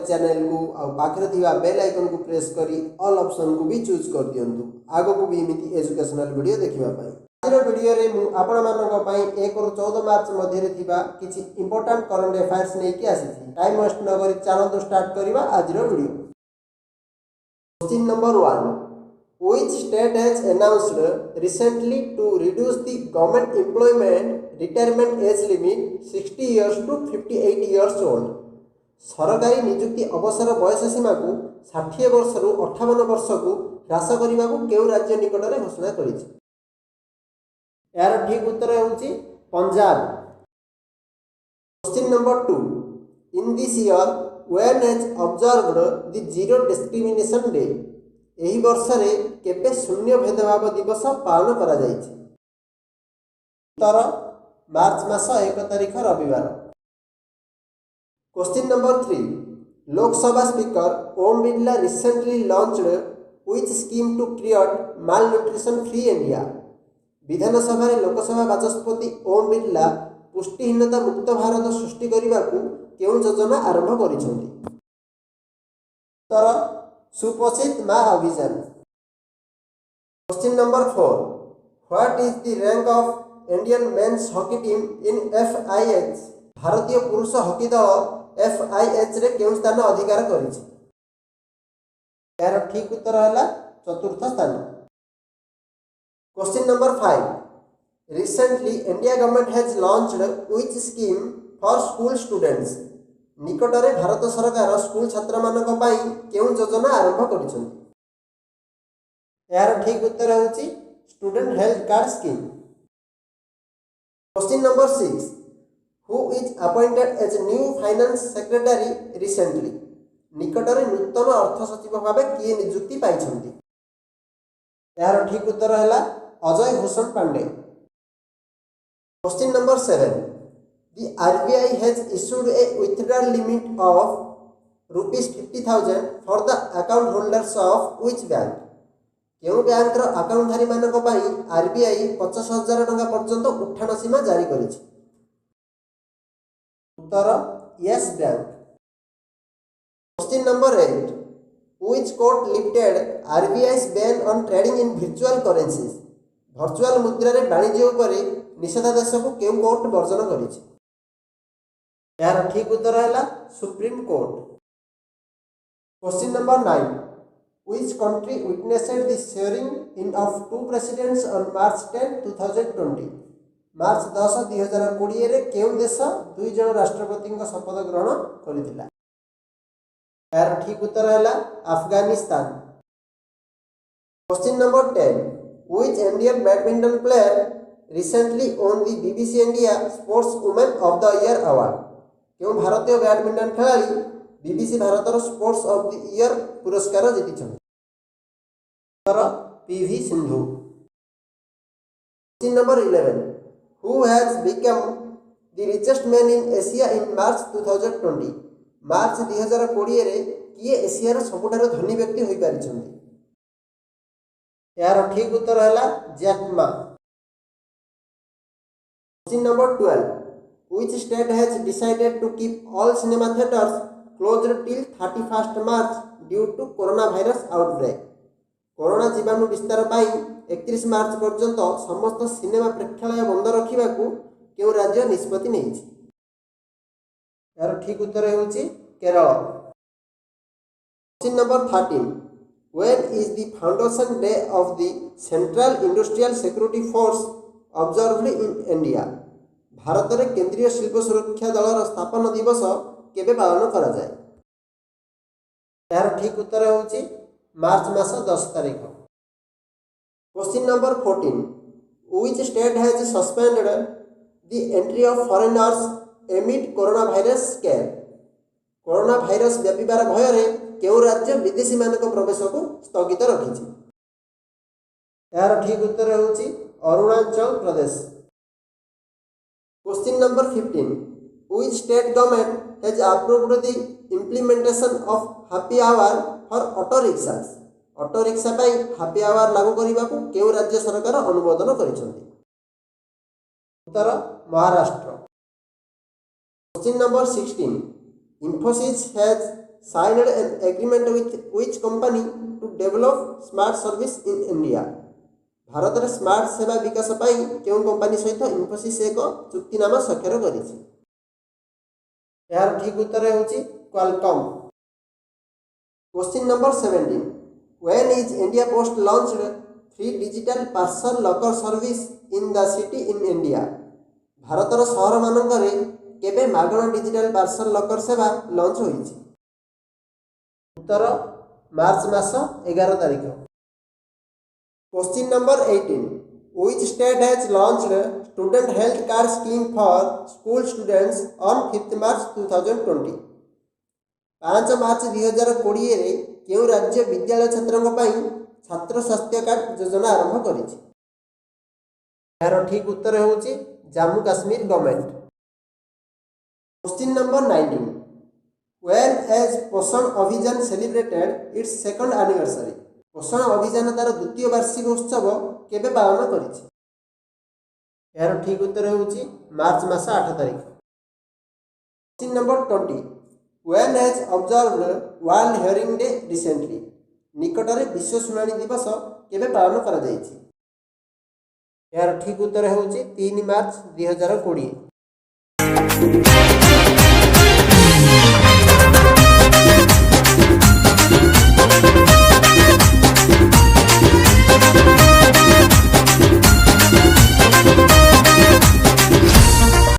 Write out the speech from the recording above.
College channel को आ पाखरे थिबा बेल आइकन को प्रेस करी ऑल ऑप्शन को भी चूज कर दियंतु आगो को भी एमिति एजुकेशनल वीडियो देखिबा पाई। आजर वीडियो रे मु आपण मानक पई 1 ରୁ 14 मार्च मध्ये रे थिबा किछि इंपोर्टेंट करंट अफेयर्स नै कि आसी टाइम वेस्ट न करी चलो स्टार्ट करिबा आजर video. Question number 1, which state has announced recently to reduce the government employment retirement age limit 60 years to 58 years old? सरकारी नियुक्ति अवसर बयस सीमा को 60 वर्ष रु 58 वर्ष को ह्रास करने को केउ राज्य निकट में घोषणा करिछि? यार ठीक उत्तर होउछि Punjab. Question number 2, in this year when has observed the zero discrimination day? एही वर्ष रे केबे शून्य भेदभाव दिवस पालन करा जाइछि? उत्तर मार्च मास 1 तारिख रविवार। Question number 3, Lok Sabha speaker Om Birla recently launched which scheme to create malnutrition free India? Vidhan Sabha रे लोकसभा बाचस्पति ओम बिरला पुष्टिहीनता मुक्त भारत सृष्टि करने को केउं योजना आरंभ करिसेंती? उत्तर सुपोषित मां अभियान। Question number 4, what is the rank of Indian men's hockey team in FIH? भारतीय पुरुष हॉकी दल FIH रे केउं स्थान अधिकार करिछि? यार ठीक उत्तर हला चतुर्थ स्थान। Question number 5, recently India government has launched which scheme for school students? निकटरे Bharat सरकार स्कूल छात्र मानक पई केउं योजना आरंभ करिसेंती? यार ठीक उत्तर होउछि student health card scheme. Question number 6, who is appointed as new finance secretary recently? निकटरे नूतन अर्थ सचिव भाबे किए नियुक्ति पाइछंती? यार ठीक उत्तर हला Ajay Bhushan Pandey. Question number 7, the RBI has issued a withdrawal limit of ₹50,000 for the account holders of which bank? केउं बैंक रो अकाउंट धारी मानक पई RBI 50,000 टंका पर्यंत उठाण सीमा जारी करिछि? उत्तर Yes Bank. Question number 8, which court lifted RBI's ban on trading in virtual currencies? Virtual मुद्रा रे वाणिज्य उपरे निषेधादेश को केउं कोर्ट वर्जन करिछि? यार ठीक उत्तर हला supreme court. Question number 9, which country witnessed the swearing in of two presidents on March 10, 2020? मार्च 10, 2020 रे केउं देश दुई जन राष्ट्रपति शपथ ग्रहण करिथिला? यार ठीक उत्तर हला Afghanistan. Question number 10, which Indian badminton player recently won the BBC India Sports Women of the Year award? क्यों भारतीय बैडमिंटन खिलाड़ी BBC भारतर स्पोर्ट्स ऑफ द ईयर पुरस्कार जीतिछन? उत्तर PV Sindhu. Question number 11, who has become the richest man in Asia in March 2020? मार्च 2020 रे किए Asia रो सबुठारो धनी व्यक्ति होई पारिछन्ती? यार ठीक उत्तर हला Jack Ma. Question number 12, which state has decided to keep all cinema theaters closed till 31st March due to coronavirus outbreak? Corona जीवाणु विस्तार पाई 31 मार्च पर्यंत समस्त सिनेमा प्रेक्षालय बंद रखिबा को केउ राज्य निष्पत्ति नेछि? यार ठीक उत्तर होउछि Kerala. Question number 13, when is the foundation day of the Central Industrial Security Force observed in India? Bharat रे केंद्रीय शिल्प सुरक्षा दल स्थापना दिवस केबे पालन करा जाय? यार ठीक उत्तर होउछि मार्च मास 10 तारिख। Question number 14, which state has suspended the entry of foreigners amid coronavirus scare? Corona virus व्यापीबार भय रे केउ राज्य विदेशी मानक प्रवेश को स्थगित रखिछि? यार ठीक उत्तर होउछि Arunachal Pradesh. Question number 15, which state government has approved the implementation of happy hour for auto rickshaws? Auto rickshaw पाई हापी आवर लागू करने को केउ राज्य सरकार अनुमोदन करिसेंती? उत्तर Maharashtra. Question number 16, Infosys has signed an agreement with which company to develop smart service in India? Bharat में स्मार्ट सेवा विकास पाई केउं कंपनी सहित इन्फोसिस एक चुक्तिनामा स्वाक्षर करिछि? यार ठीक उत्तर होछि Qualcomm. Question number 17, when is India Post launched free digital parcel locker service in the city in India? भारतर सहर मानकरे केबे मागण डिजिटल पार्सल लकर सेवा लॉन्च होइछि? उत्तर मार्च मास 11 तारिख। Question number 18, which state has launched student health card scheme for school students on 5th March 2020? 5 मार्च 2020 रे केउ राज्य विद्यालय छात्रଙ୍କ ପାଇଁ छात्र स्वास्थ्य कार्ड योजना आरंभ करिछि? यार ठीक उत्तर होछि Jammu Kashmir government. Question number 19, when has पोषण अभियान सेलिब्रेटेड इट्स सेकंड एनिवर्सरी? पोषण अभियान तार द्वितीय वार्षिक उत्सव केबे पालन करिछि? यार ठीक उत्तर होछि मार्च मास 8 तारिख। Question number 20, when has observed world hearing day recently? निकटरे विश्व शुणाणी दिवस केबे पालन करा जायछि? यार ठीक उत्तर होछि 3 मार्च 2020।